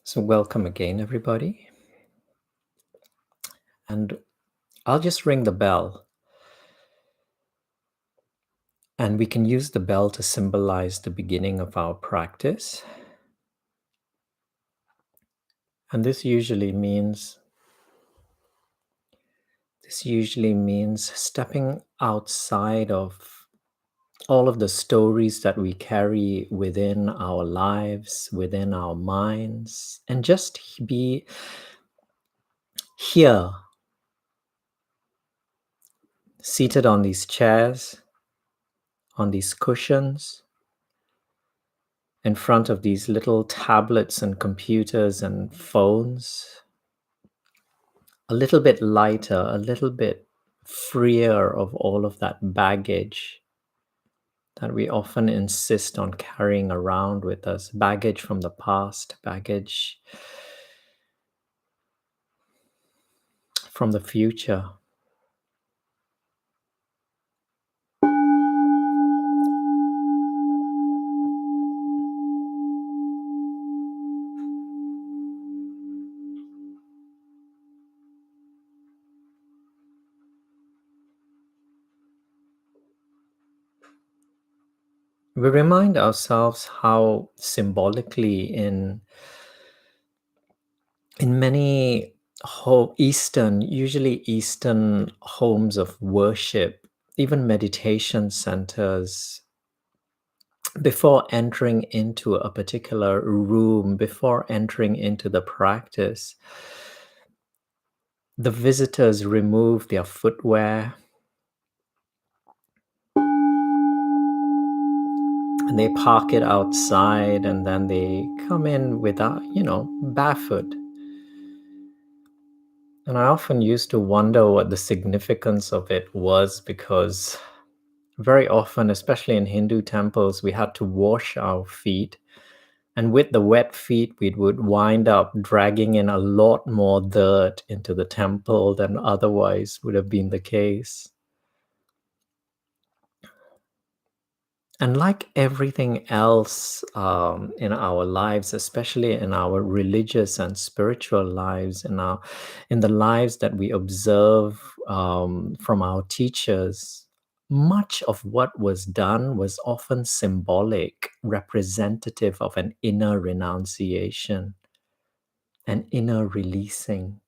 So, welcome again, everybody. And I'll just ring the bell, and we can use the bell to symbolize the beginning of our practice. And this usually means stepping outside of all of the stories that we carry within our lives, within our minds, and just be here, seated on these chairs, on these cushions, in front of these little tablets and computers and phones, a little bit lighter, a little bit freer of all of that baggage that we often insist on carrying around with us, baggage from the past, baggage from the future. We remind ourselves how symbolically in many usually Eastern homes of worship, even meditation centers, before entering into a particular room, before entering into the practice, the visitors remove their footwear and they park it outside, and then they come in without, barefoot. And I often used to wonder what the significance of it was, because very often, especially in Hindu temples, we had to wash our feet. And with the wet feet, we would wind up dragging in a lot more dirt into the temple than otherwise would have been the case. And like everything else in our lives, especially in our religious and spiritual lives, in the lives that we observe from our teachers, much of what was done was often symbolic, representative of an inner renunciation, an inner releasing.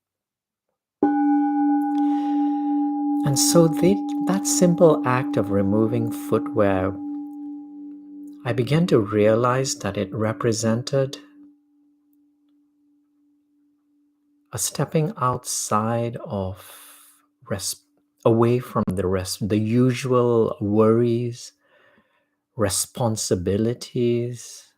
And so that simple act of removing footwear, I began to realize that it represented a stepping outside of away from the usual worries, responsibilities,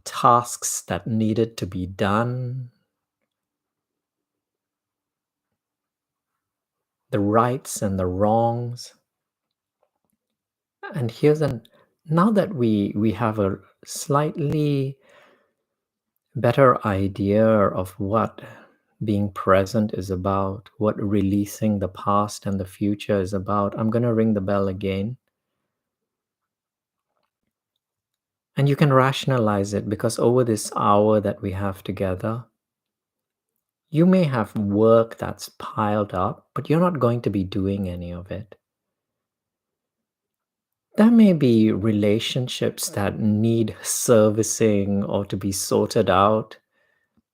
tasks that needed to be done, the rights and the wrongs. And now that we have a slightly better idea of what being present is about, what releasing the past and the future is about, I'm going to ring the bell again. And you can rationalize it, because over this hour that we have together, you may have work that's piled up, but you're not going to be doing any of it. There may be relationships that need servicing or to be sorted out.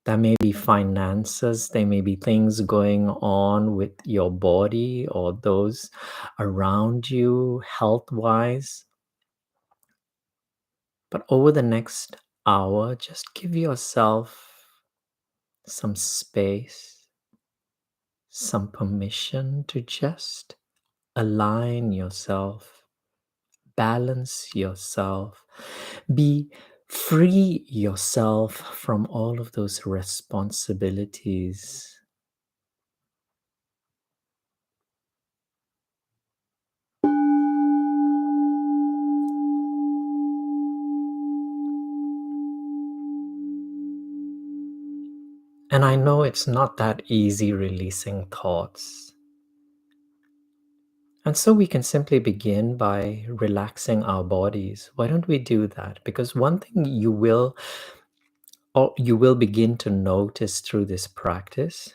There may be finances, there may be things going on with your body or those around you health-wise. But over the next hour, just give yourself some space, some permission to just align yourself, balance yourself, be free yourself from all of those responsibilities. And I know it's not that easy releasing thoughts. And so we can simply begin by relaxing our bodies. Why don't we do that? Because one thing you will begin to notice through this practice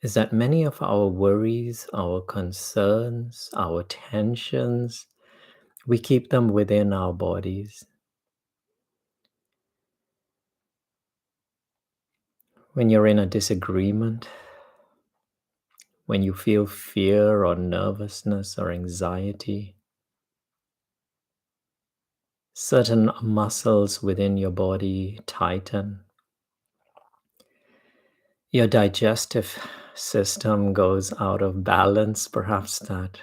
is that many of our worries, our concerns, our tensions, we keep them within our bodies. When you're in a disagreement, when you feel fear or nervousness or anxiety, certain muscles within your body tighten. Your digestive system goes out of balance, perhaps that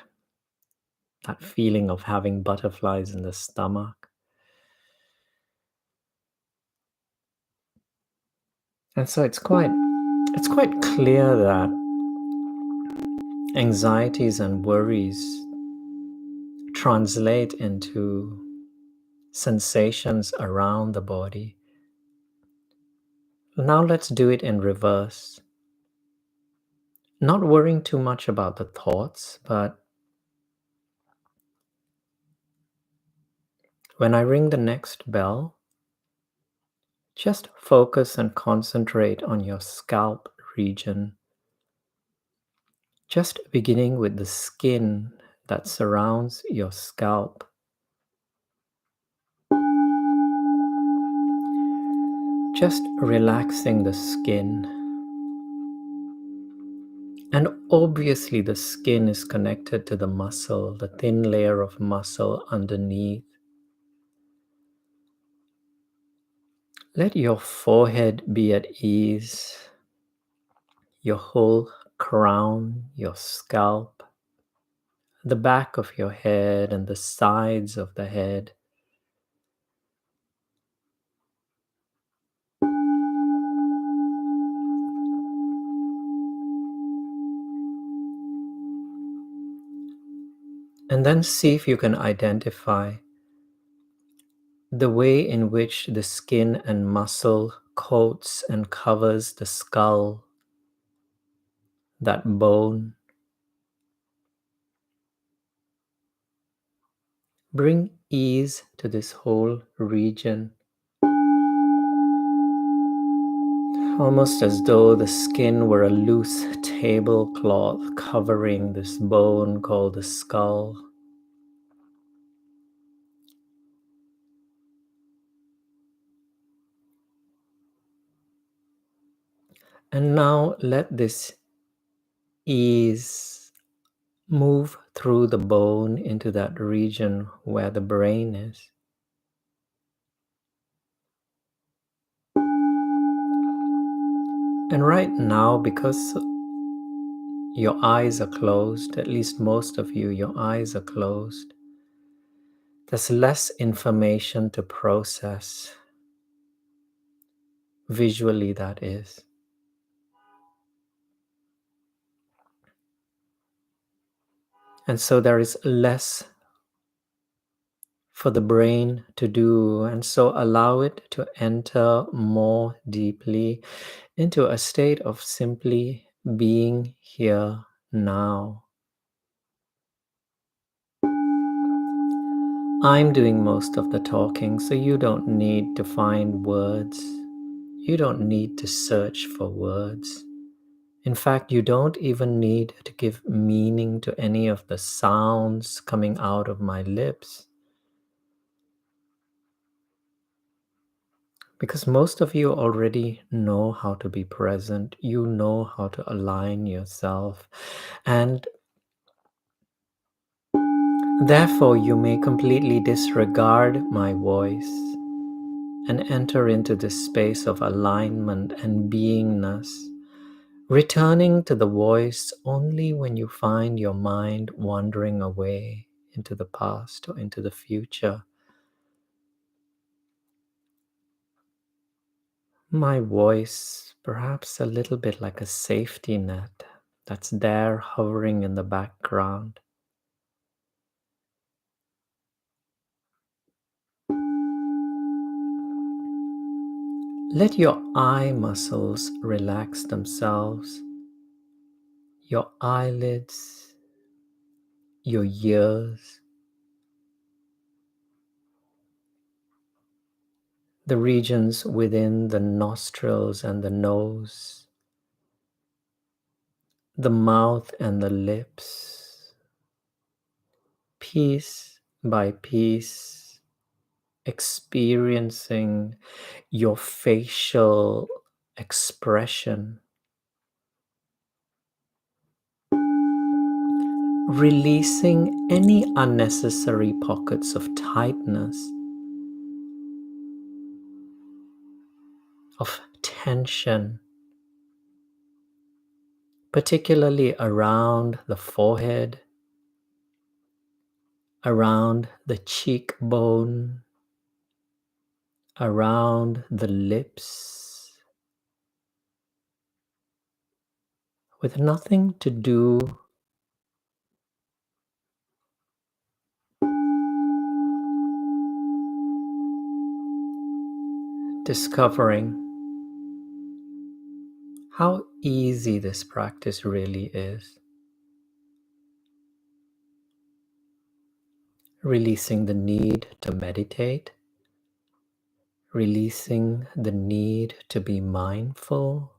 feeling of having butterflies in the stomach. And so it's quite clear that anxieties and worries translate into sensations around the body. Now let's do it in reverse. Not worrying too much about the thoughts, but when I ring the next bell, just focus and concentrate on your scalp region, just beginning with the skin that surrounds your scalp. Just relaxing the skin. And obviously, the skin is connected to the muscle, the thin layer of muscle underneath. Let your forehead be at ease, your whole crown, your scalp, the back of your head, and the sides of the head. And then see if you can identify the way in which the skin and muscle coats and covers the skull, that bone. Bring ease to this whole region, almost as though the skin were a loose tablecloth covering this bone called the skull. And now let this ease move through the bone into that region where the brain is. And right now, because your eyes are closed, at least most of you, your eyes are closed, there's less information to process, visually that is. And so there is less for the brain to do, and so allow it to enter more deeply into a state of simply being here now. I'm doing most of the talking, so you don't need to find words. You don't need to search for words. In fact, you don't even need to give meaning to any of the sounds coming out of my lips. Because most of you already know how to be present. You know how to align yourself. And therefore, you may completely disregard my voice and enter into this space of alignment and beingness, returning to the voice only when you find your mind wandering away into the past or into the future. My voice, perhaps a little bit like a safety net that's there hovering in the background. Let your eye muscles relax themselves, your eyelids, your ears, the regions within the nostrils and the nose, the mouth and the lips, piece by piece, experiencing your facial expression, releasing any unnecessary pockets of tightness, of tension, particularly around the forehead, around the cheekbone, around the lips, with nothing to do, discovering how easy this practice really is. Releasing the need to meditate, releasing the need to be mindful,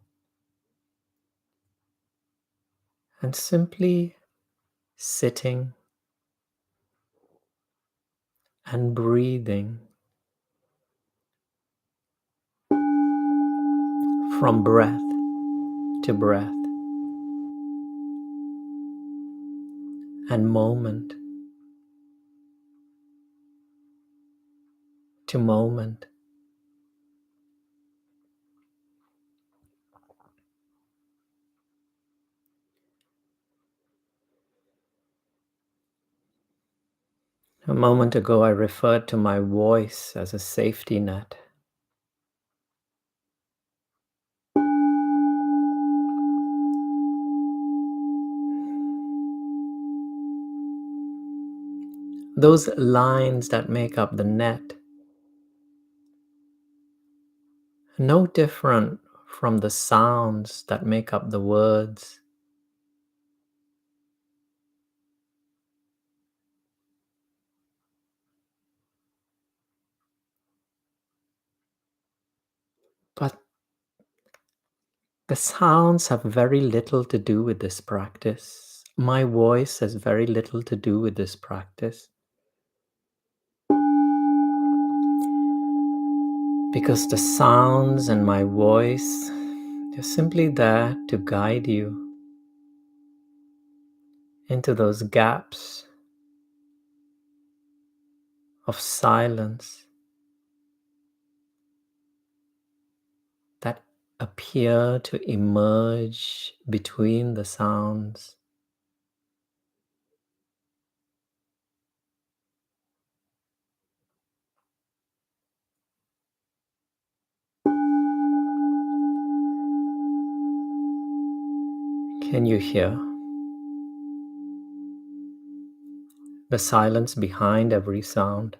and simply sitting and breathing from breath to breath and moment to moment. A moment ago, I referred to my voice as a safety net. Those lines that make up the net, no different from the sounds that make up the words. But the sounds have very little to do with this practice. My voice has very little to do with this practice. Because the sounds and my voice, they're simply there to guide you into those gaps of silence that appear to emerge between the sounds. Can you hear the silence behind every sound?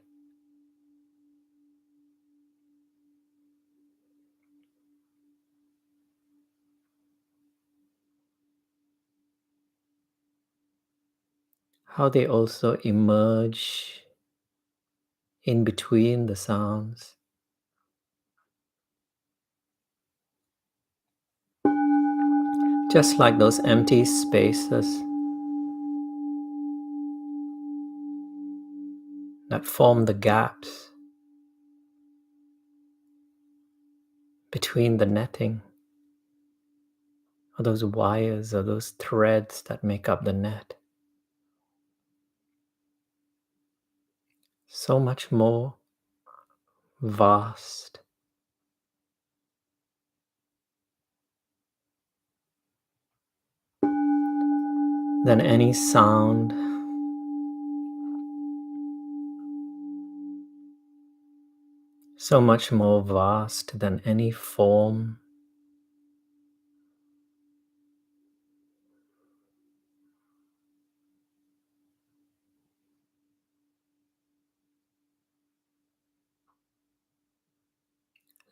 How they also emerge in between the sounds. Just like those empty spaces that form the gaps between the netting, or those wires or those threads that make up the net. So much more vast than any sound, so much more vast than any form.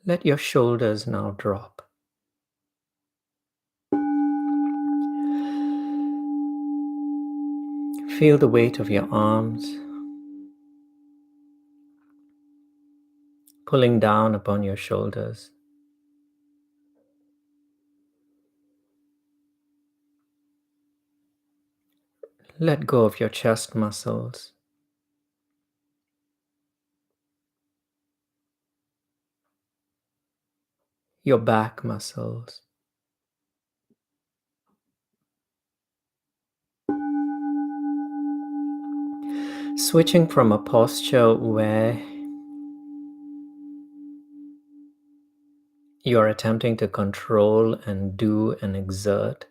Let your shoulders now drop. Feel the weight of your arms pulling down upon your shoulders. Let go of your chest muscles, your back muscles. Switching from a posture where you're attempting to control and do and exert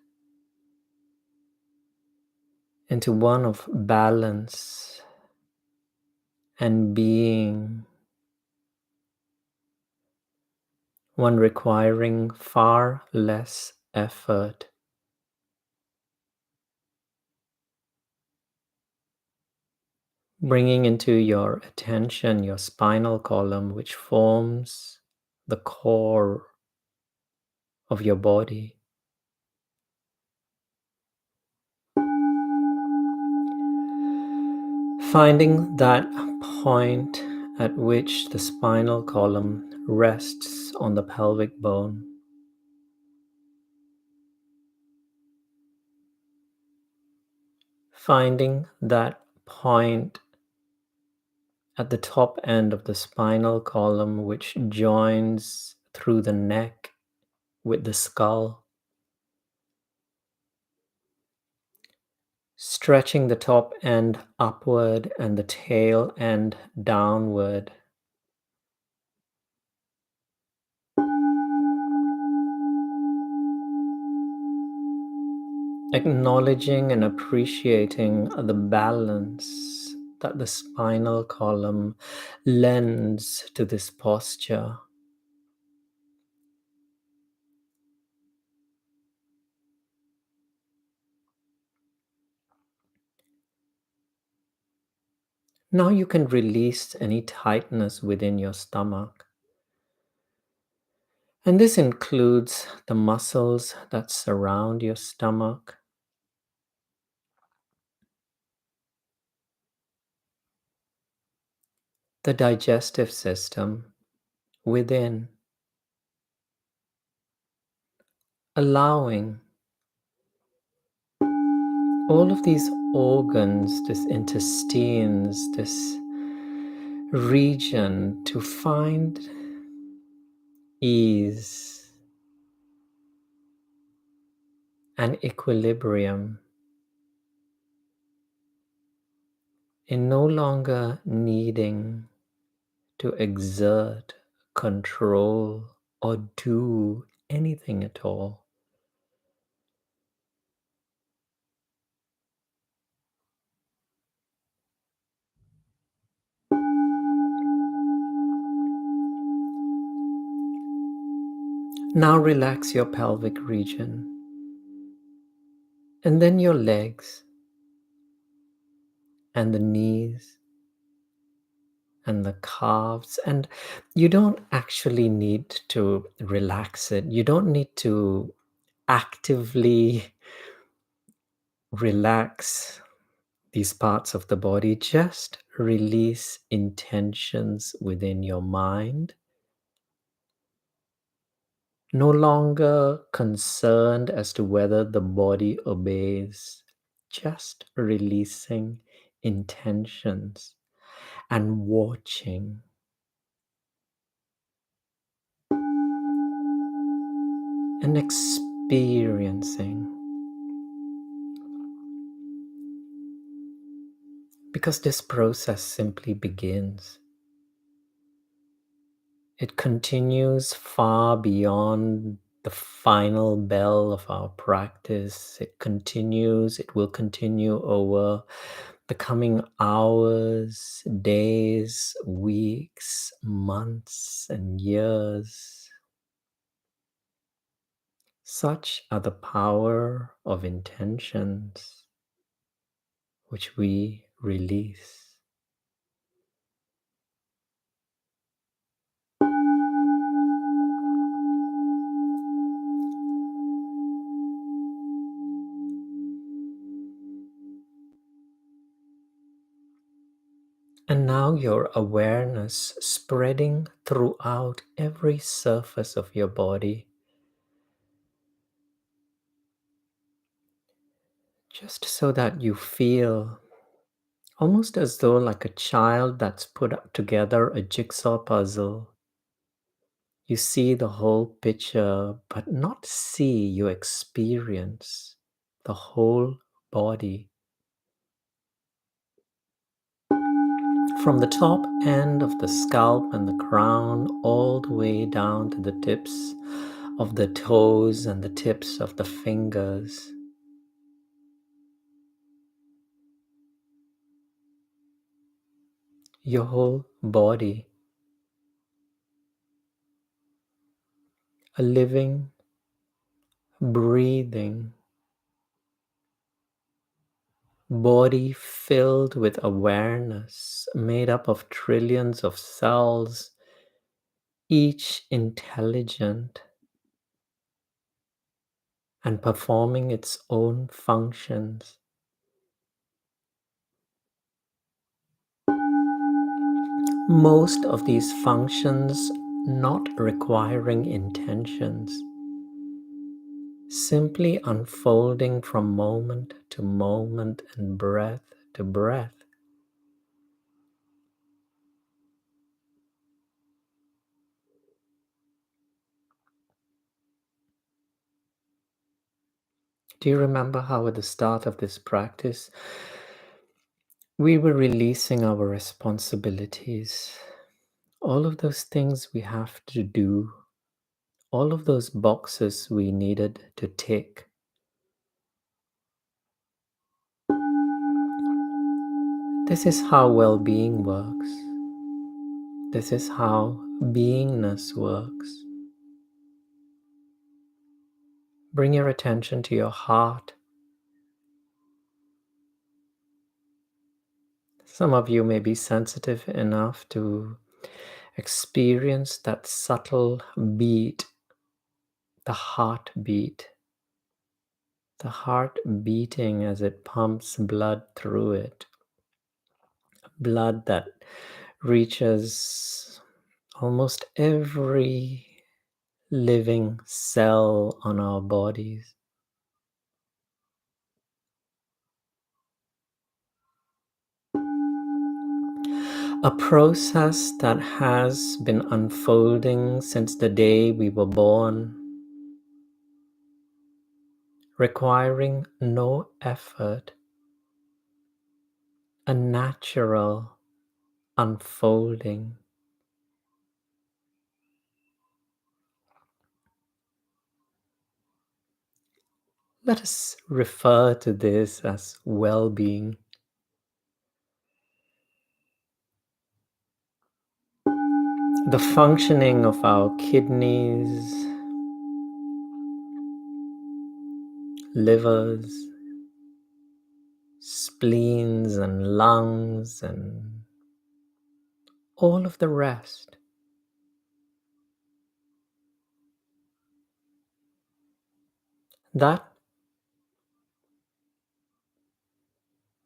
into one of balance and being, one requiring far less effort. Bringing into your attention your spinal column, which forms the core of your body. Finding that point at which the spinal column rests on the pelvic bone. Finding that point at the top end of the spinal column, which joins through the neck with the skull. Stretching the top end upward and the tail end downward. Acknowledging and appreciating the balance that the spinal column lends to this posture. Now you can release any tightness within your stomach. And this includes the muscles that surround your stomach, the digestive system within, allowing all of these organs, this intestines, this region to find ease and equilibrium in no longer needing to exert, control, or do anything at all. Now relax your pelvic region and then your legs and the knees and the calves. And you don't actually need to relax it. You don't need to actively relax these parts of the body. Just release intentions within your mind. No longer concerned as to whether the body obeys, just releasing intentions and watching and experiencing. Because this process simply begins. It continues far beyond the final bell of our practice. It will continue over the coming hours, days, weeks, months, and years. Such are the power of intentions which we release. And now your awareness spreading throughout every surface of your body, just so that you feel almost as though like a child that's put together a jigsaw puzzle. You see the whole picture, but not see, you experience the whole body. From the top end of the scalp and the crown, all the way down to the tips of the toes and the tips of the fingers. Your whole body, a living, breathing body filled with awareness, made up of trillions of cells, each intelligent and performing its own functions. Most of these functions not requiring intentions, simply unfolding from moment to moment and breath to breath. Do you remember how at the start of this practice we were releasing our responsibilities? All of those things we have to do, all of those boxes we needed to tick. This is how well-being works. This is how beingness works. Bring your attention to your heart. Some of you may be sensitive enough to experience that subtle beat, the heartbeat, the heart beating as it pumps blood through it. Blood that reaches almost every living cell on our bodies. A process that has been unfolding since the day we were born, requiring no effort, a natural unfolding. Let us refer to this as well-being. The functioning of our kidneys, livers, spleens and lungs and all of the rest. That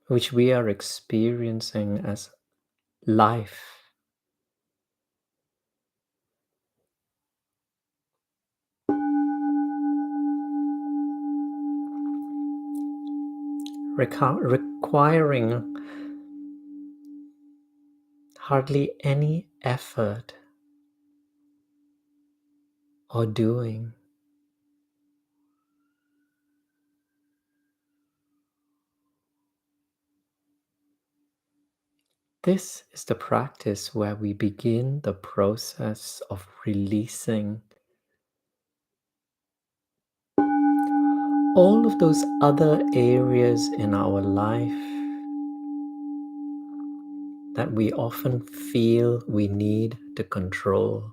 which we are experiencing as life, requiring hardly any effort or doing. This is the practice where we begin the process of releasing all of those other areas in our life that we often feel we need to control.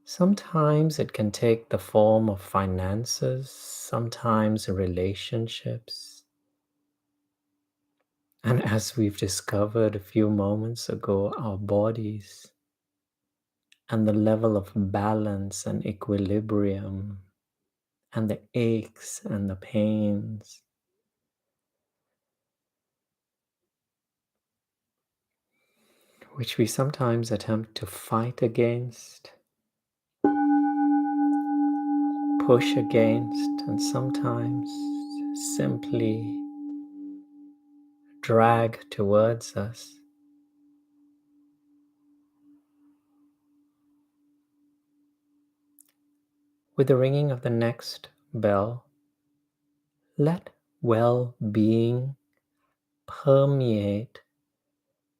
Sometimes it can take the form of finances, sometimes relationships. And as we've discovered a few moments ago, our bodies and the level of balance and equilibrium and the aches and the pains. which we sometimes attempt to fight against, push against, and sometimes simply drag towards us. With the ringing of the next bell, let well-being permeate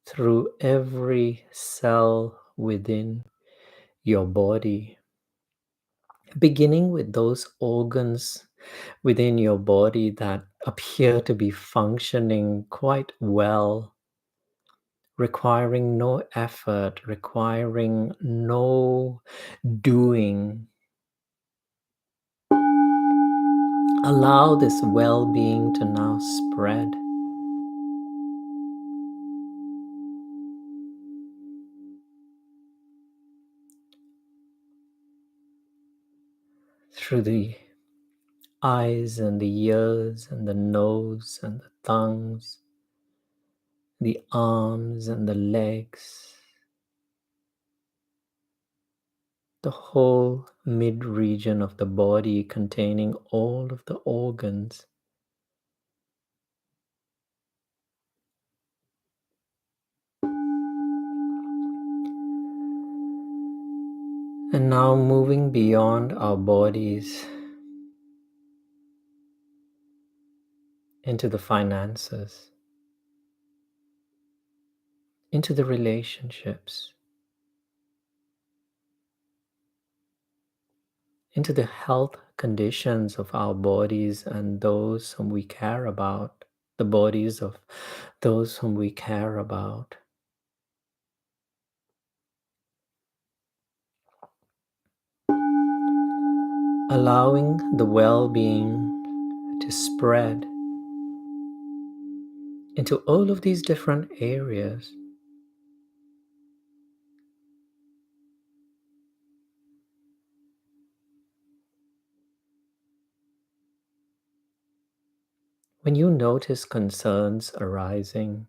through every cell within your body, beginning with those organs within your body that appear to be functioning quite well, requiring no effort, requiring no doing. Allow this well-being to now spread through the eyes and the ears and the nose and the tongues, the arms and the legs, the whole mid-region of the body containing all of the organs. And now moving beyond our bodies into the finances, into the relationships, into the health conditions of our bodies and those whom we care about, the bodies of those whom we care about. Allowing the well-being to spread into all of these different areas. When you notice concerns arising,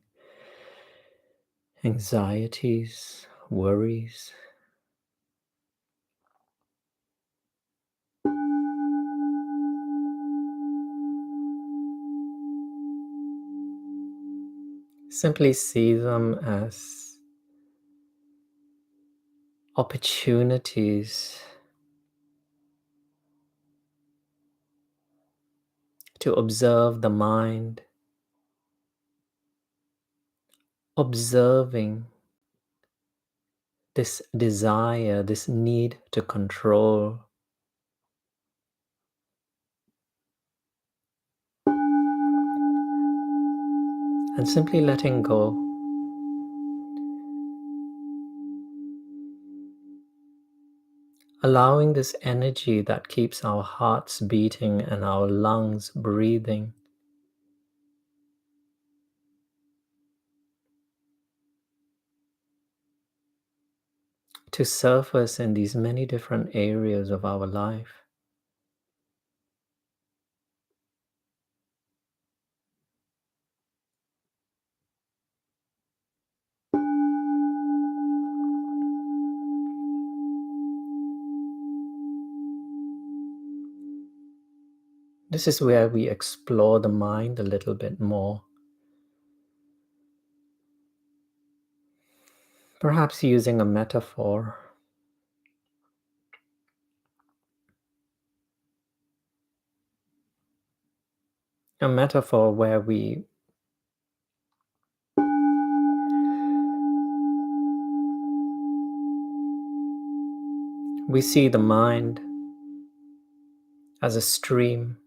anxieties, worries, simply see them as opportunities to observe the mind, observing this desire, this need to control, and simply letting go. Allowing this energy that keeps our hearts beating and our lungs breathing to surface in these many different areas of our life. This is where we explore the mind a little bit more. Perhaps using a metaphor. A metaphor where we see the mind as a stream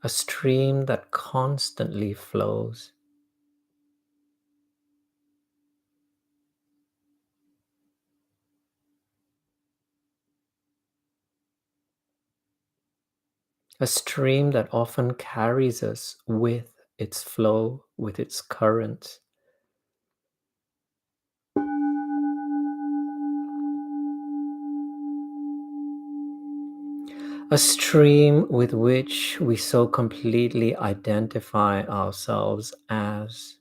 that constantly flows. A stream that often carries us with its flow, with its currents. A stream with which we so completely identify ourselves as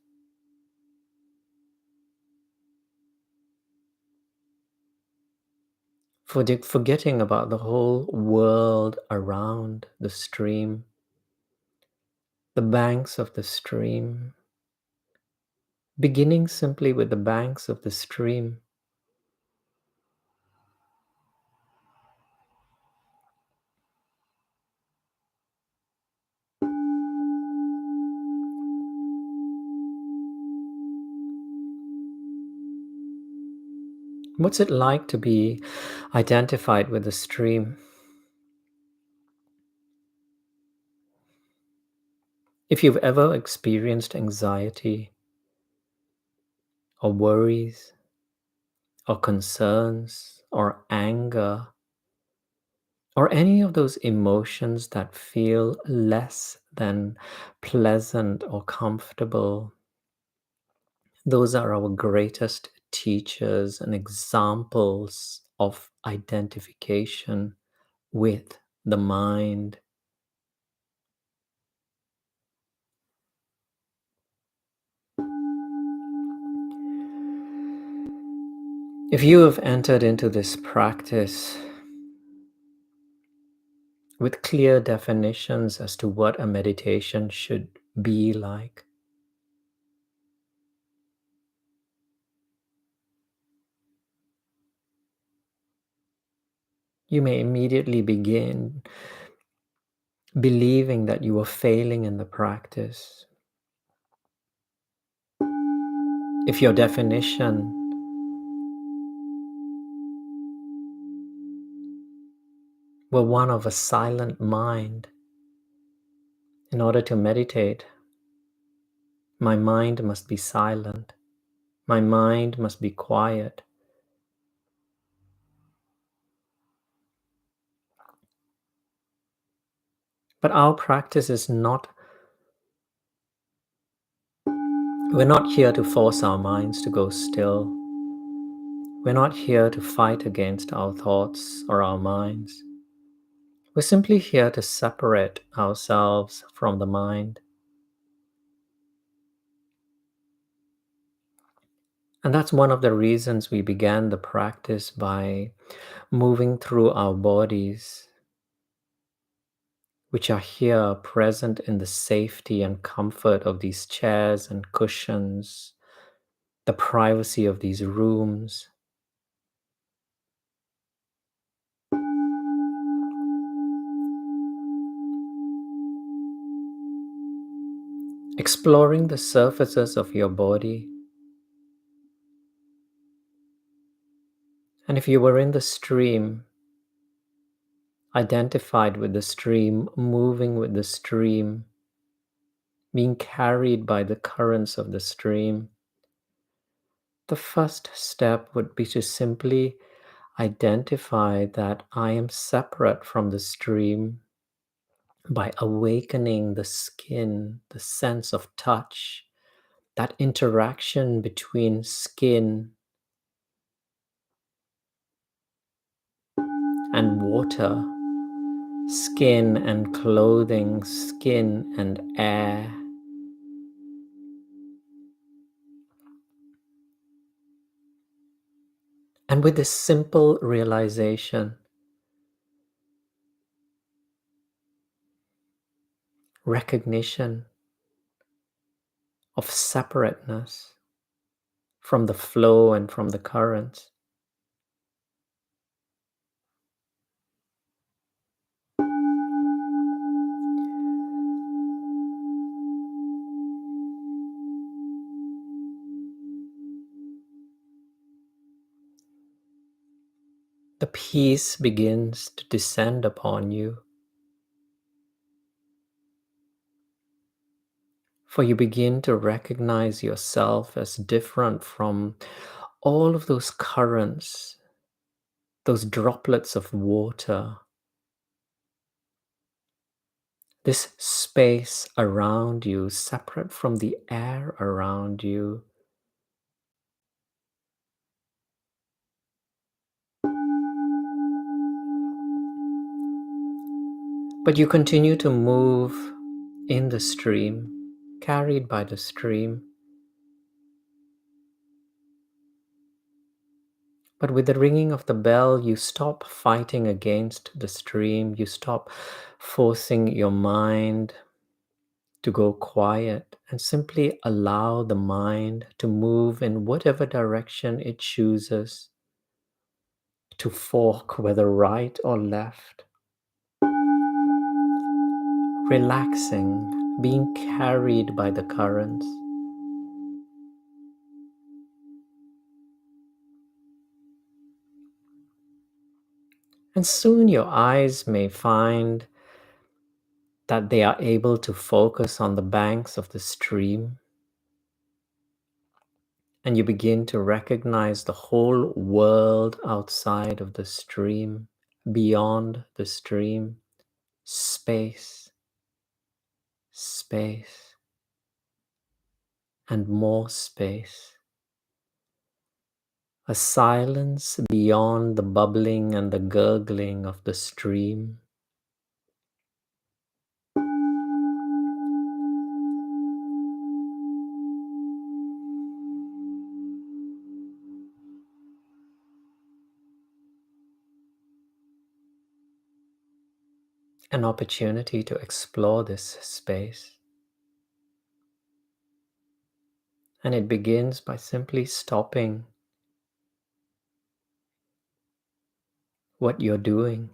forgetting about the whole world around the stream, the banks of the stream, beginning simply with the banks of the stream. What's it like to be identified with the stream? If you've ever experienced anxiety or worries or concerns or anger or any of those emotions that feel less than pleasant or comfortable, those are our greatest teachers and examples of identification with the mind. If you have entered into this practice with clear definitions as to what a meditation should be like, you may immediately begin believing that you are failing in the practice. If your definition were one of a silent mind, in order to meditate, my mind must be silent. My mind must be quiet. But our practice is not, we're not here to force our minds to go still. We're not here to fight against our thoughts or our minds. We're simply here to separate ourselves from the mind. And that's one of the reasons we began the practice by moving through our bodies, which are here present in the safety and comfort of these chairs and cushions, the privacy of these rooms. Exploring the surfaces of your body. And if you were in the stream, identified with the stream, moving with the stream, being carried by the currents of the stream, the first step would be to simply identify that I am separate from the stream by awakening the skin, the sense of touch, that interaction between skin and water, skin and clothing, skin and air. And with this simple realization, recognition of separateness from the flow and from the currents, the peace begins to descend upon you. For you begin to recognize yourself as different from all of those currents, those droplets of water, this space around you, separate from the air around you. But you continue to move in the stream, carried by the stream. But with the ringing of the bell, you stop fighting against the stream. You stop forcing your mind to go quiet and simply allow the mind to move in whatever direction it chooses to fork, whether right or left. Relaxing, being carried by the currents. And soon your eyes may find that they are able to focus on the banks of the stream, and you begin to recognize the whole world outside of the stream, beyond the stream, space, space, and more space. A silence beyond the bubbling and the gurgling of the stream. An opportunity to explore this space. And it begins by simply stopping what you're doing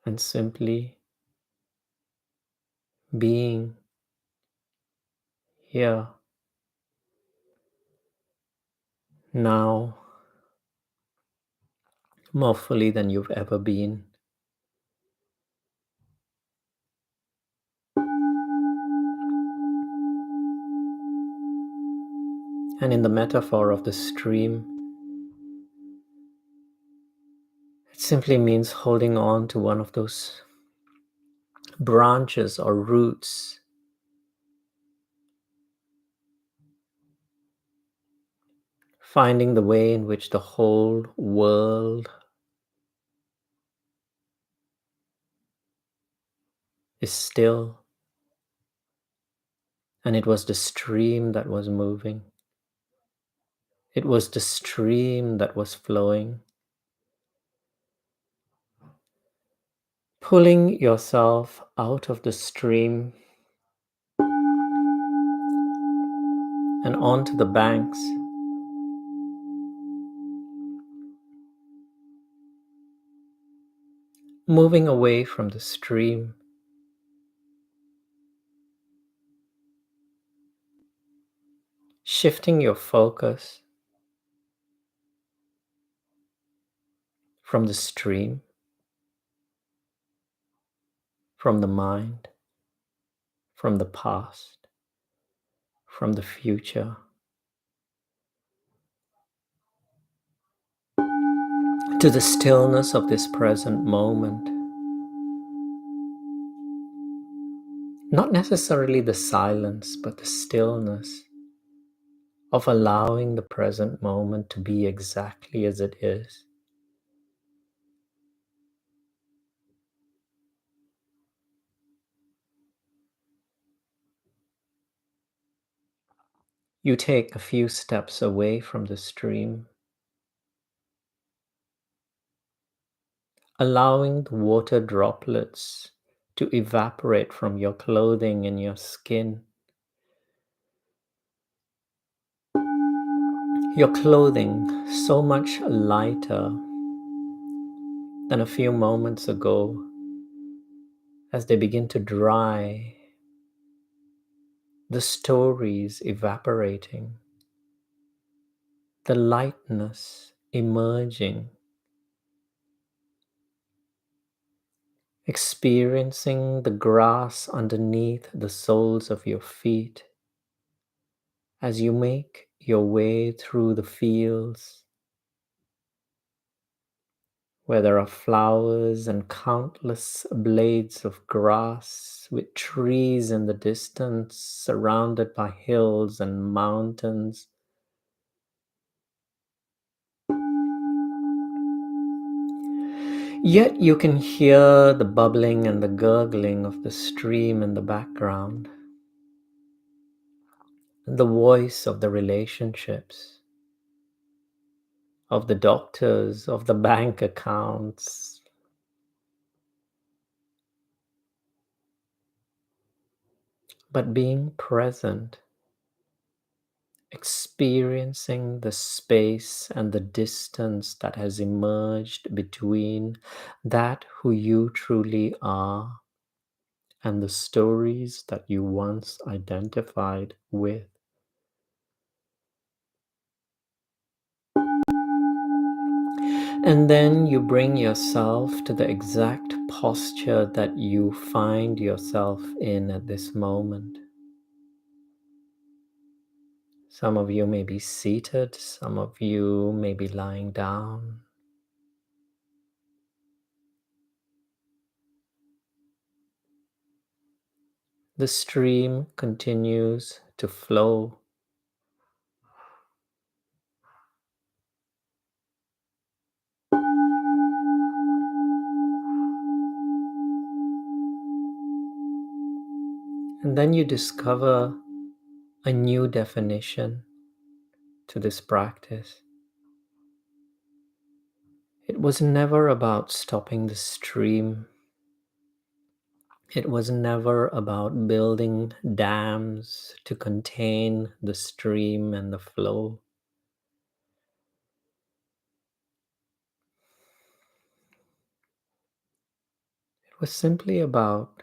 and simply being here, now, more fully than you've ever been. And in the metaphor of the stream, it simply means holding on to one of those branches or roots, finding the way in which the whole world is still, and it was the stream that was moving. It was the stream that was flowing. Pulling yourself out of the stream and onto the banks. Moving away from the stream. Shifting your focus from the stream, from the mind, from the past, from the future, to the stillness of this present moment. Not necessarily the silence, but the stillness of allowing the present moment to be exactly as it is. You take a few steps away from the stream, allowing the water droplets to evaporate from your clothing and your skin. Your clothing so much lighter than a few moments ago as they begin to dry, the stories evaporating, the lightness emerging, experiencing the grass underneath the soles of your feet as you make your way through the fields where there are flowers and countless blades of grass, with trees in the distance surrounded by hills and mountains. Yet you can hear the bubbling and the gurgling of the stream in the background, the voice of the relationships, of the doctors, of the bank accounts, but being present, experiencing the space and the distance that has emerged between that who you truly are and the stories that you once identified with. And then you bring yourself to the exact posture that you find yourself in at this moment. Some of you may be seated, some of you may be lying down. The stream continues to flow. And then you discover a new definition to this practice. It was never about stopping the stream. It was never about building dams to contain the stream and the flow. It was simply about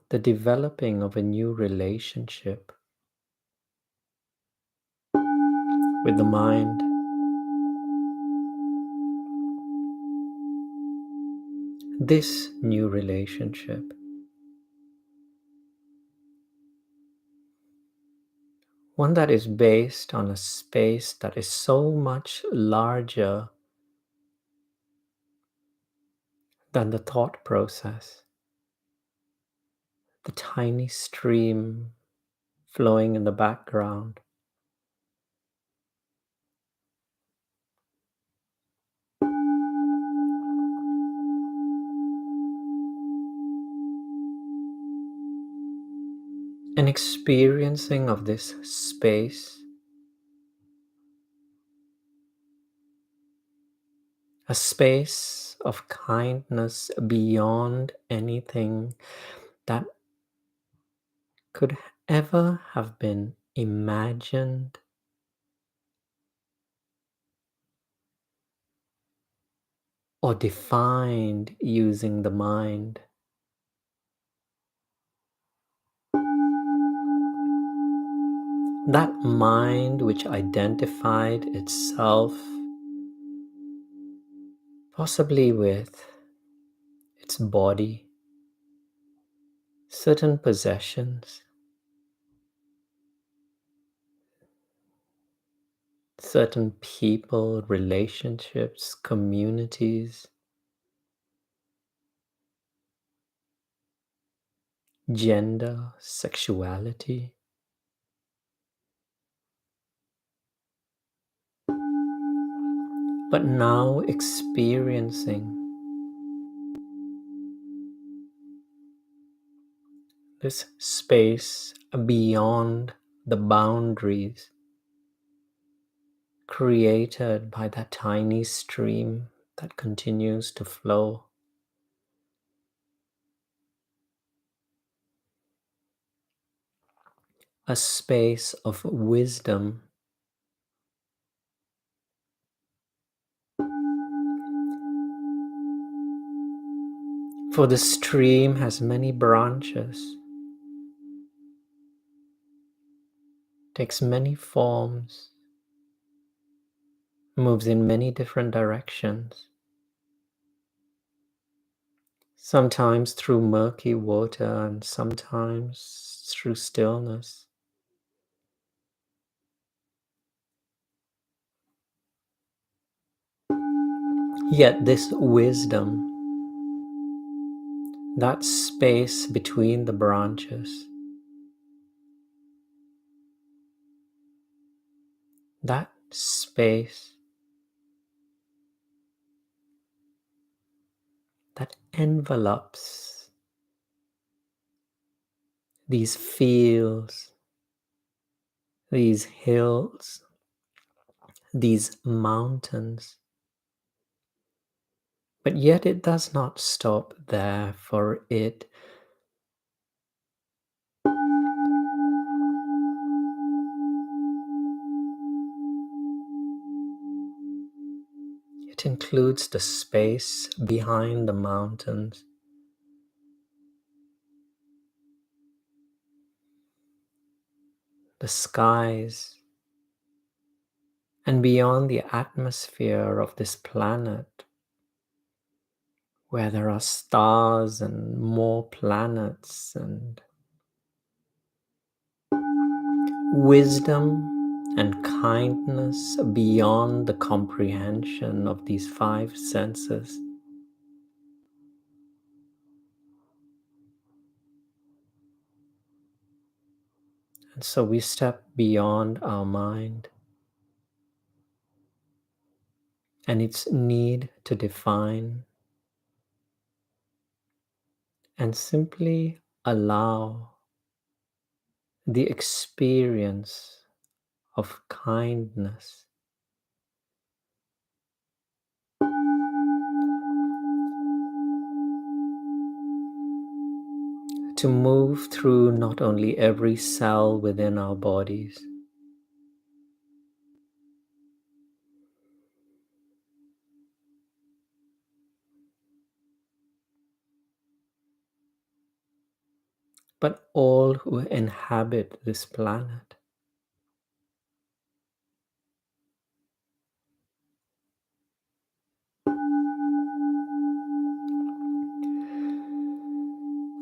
the developing of a new relationship with the mind. This new relationship, one that is based on a space that is so much larger than the thought process, the tiny stream flowing in the background. An experiencing of this space, a space of kindness beyond anything that could ever have been imagined or defined using the mind. That mind which identified itself possibly with its body, certain possessions, certain people, relationships, communities, gender, sexuality. But now experiencing this space beyond the boundaries created by that tiny stream that continues to flow. A space of wisdom. For the stream has many branches, takes many forms, moves in many different directions, sometimes through murky water and sometimes through stillness. Yet this wisdom, that space between the branches, that space that envelops these fields, these hills, these mountains. But yet it does not stop there, for it includes the space behind the mountains, the skies, and beyond the atmosphere of this planet, where there are stars and more planets and wisdom and kindness beyond the comprehension of these five senses. And so we step beyond our mind and its need to define and simply allow the experience of kindness to move through not only every cell within our bodies, but all who inhabit this planet.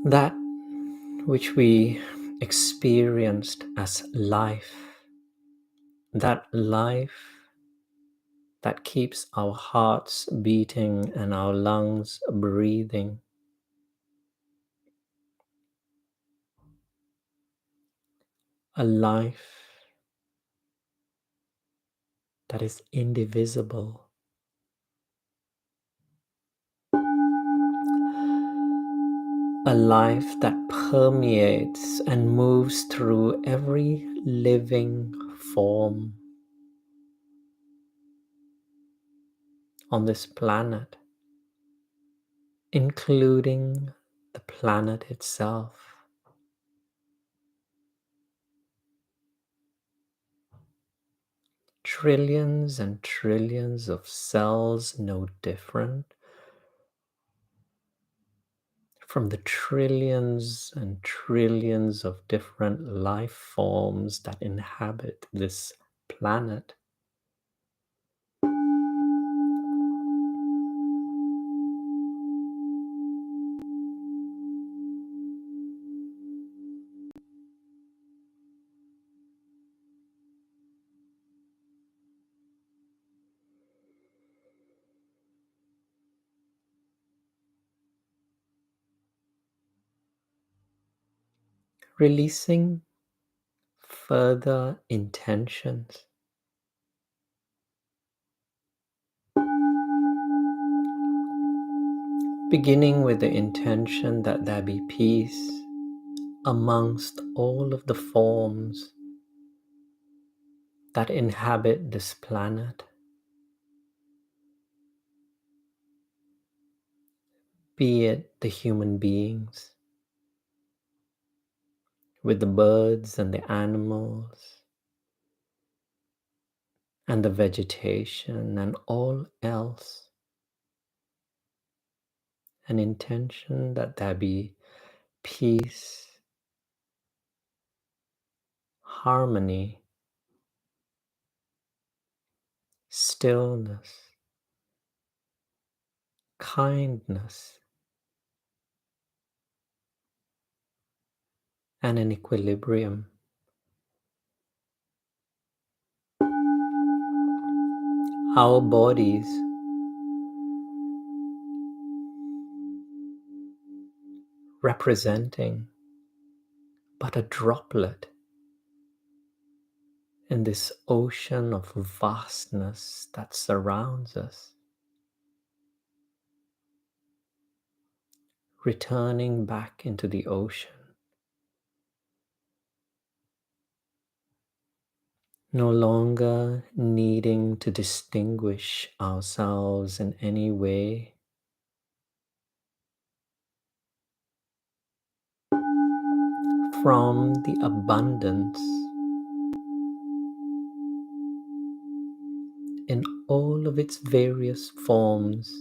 That which we experienced as life, that life that keeps our hearts beating and our lungs breathing, a life that is indivisible, a life that permeates and moves through every living form on this planet, including the planet itself. Trillions and trillions of cells, no different from the trillions and trillions of different life forms that inhabit this planet. Releasing further intentions, beginning with the intention that there be peace amongst all of the forms that inhabit this planet, be it the human beings, with the birds and the animals and the vegetation and all else. An intention that there be peace, harmony, stillness, kindness, and an equilibrium. Our bodies representing but a droplet in this ocean of vastness that surrounds us, returning back into the ocean, no longer needing to distinguish ourselves in any way, from the abundance in all of its various forms,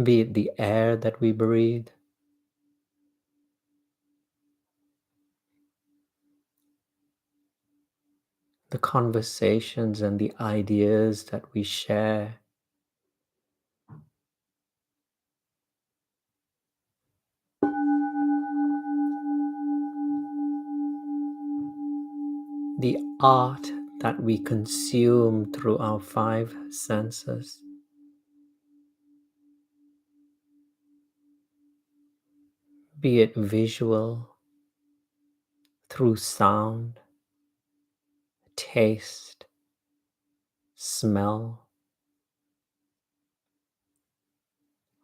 be it the air that we breathe, the conversations and the ideas that we share, the art that we consume through our five senses, be it visual, through sound, taste, smell,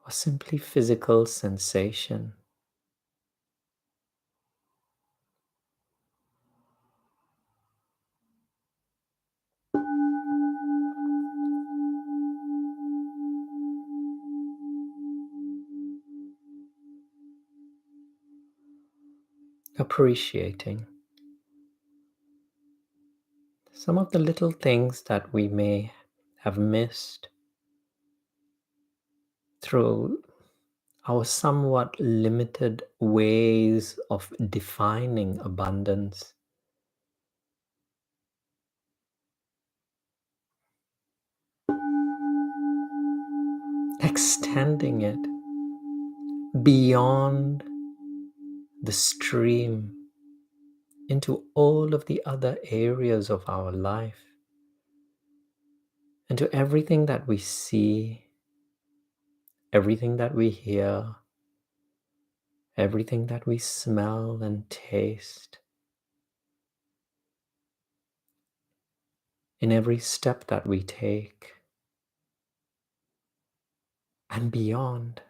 or simply physical sensation. Appreciating some of the little things that we may have missed through our somewhat limited ways of defining abundance, extending it beyond the stream into all of the other areas of our life, into everything that we see, everything that we hear, everything that we smell and taste, in every step that we take, and beyond.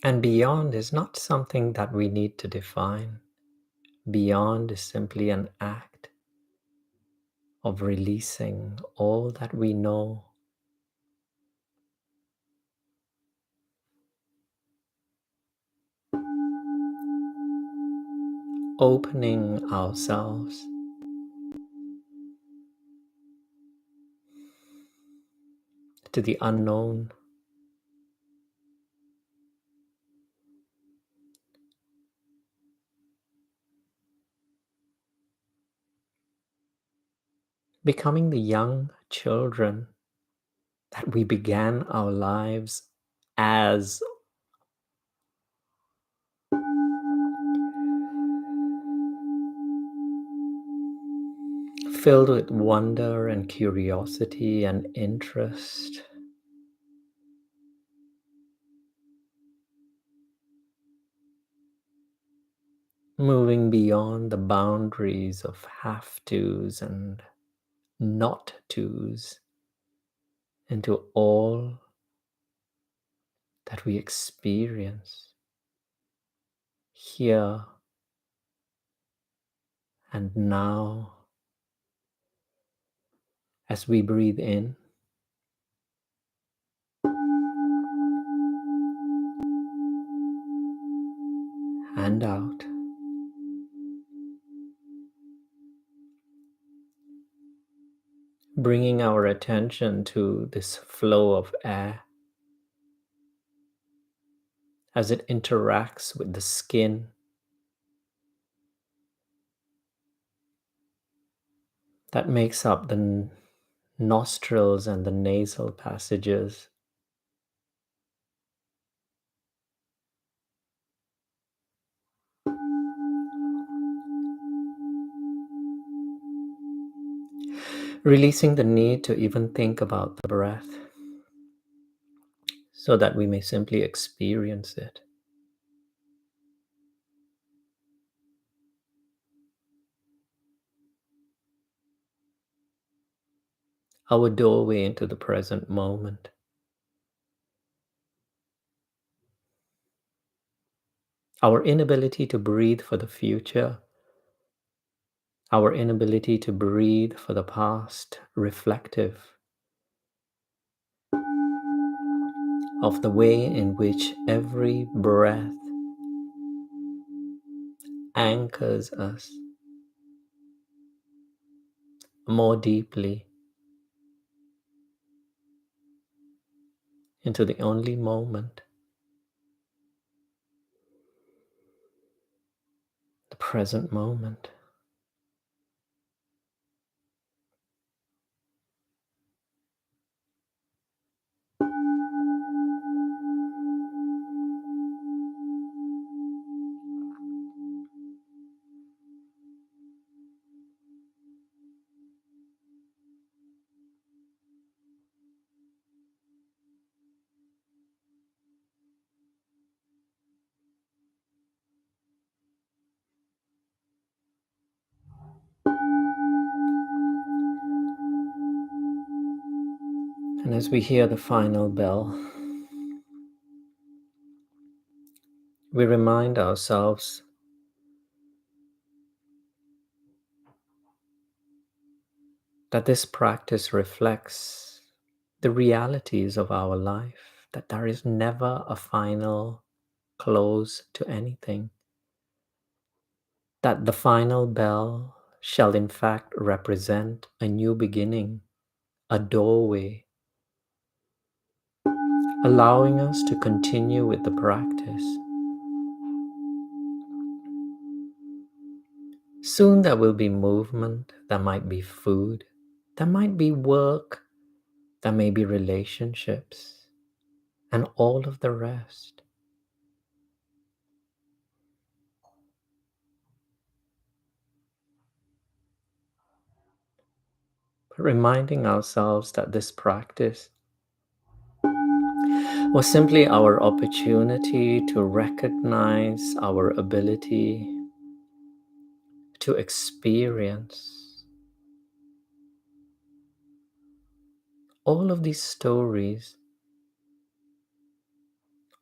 And beyond is not something that we need to define. Beyond is simply an act of releasing all that we know, opening ourselves to the unknown, becoming the young children that we began our lives as, filled with wonder and curiosity and interest, moving beyond the boundaries of have tos and not tos into all that we experience here and now as we breathe in and out, bringing our attention to this flow of air as it interacts with the skin that makes up the nostrils and the nasal passages, releasing the need to even think about the breath so that we may simply experience it. our doorway into the present moment. Our inability to breathe for the future, our inability to breathe for the past, reflective of the way in which every breath anchors us more deeply into the only moment, the present moment. And as we hear the final bell, we remind ourselves that this practice reflects the realities of our life, that there is never a final close to anything, that the final bell shall in fact represent a new beginning, a doorway, allowing us to continue with the practice. Soon there will be movement, there might be food, there might be work, there may be relationships, and all of the rest. But reminding ourselves that this practice was simply our opportunity to recognize our ability to experience all of these stories,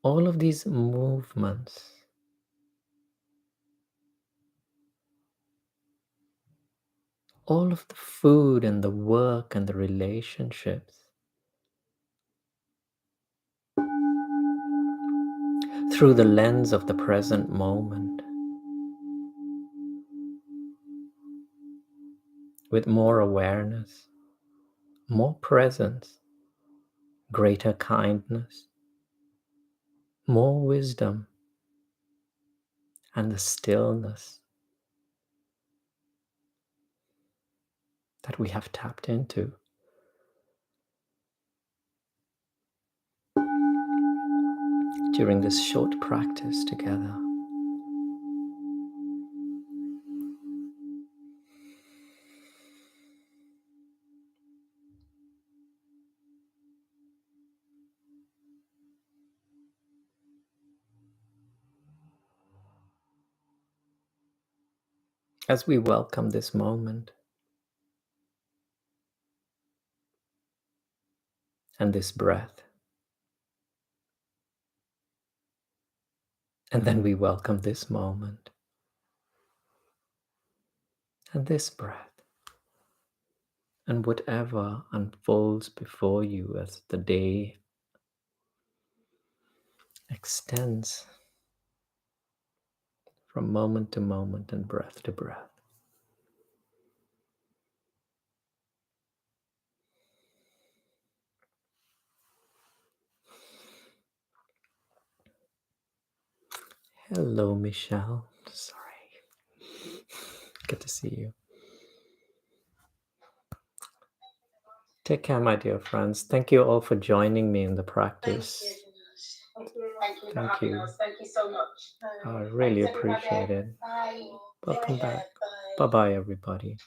all of these movements, all of the food and the work and the relationships through the lens of the present moment, with more awareness, more presence, greater kindness, more wisdom, and the stillness that we have tapped into. During this short practice together. As we welcome this moment and this breath, and then we welcome this moment and this breath, and whatever unfolds before you as the day extends from moment to moment and breath to breath. Hello, Michelle. Sorry. Good to see you. Take care, my dear friends. Thank you all for joining me in the practice. Thank you. Thank you so much. I really appreciate it. Bye. Welcome back. Bye bye, everybody.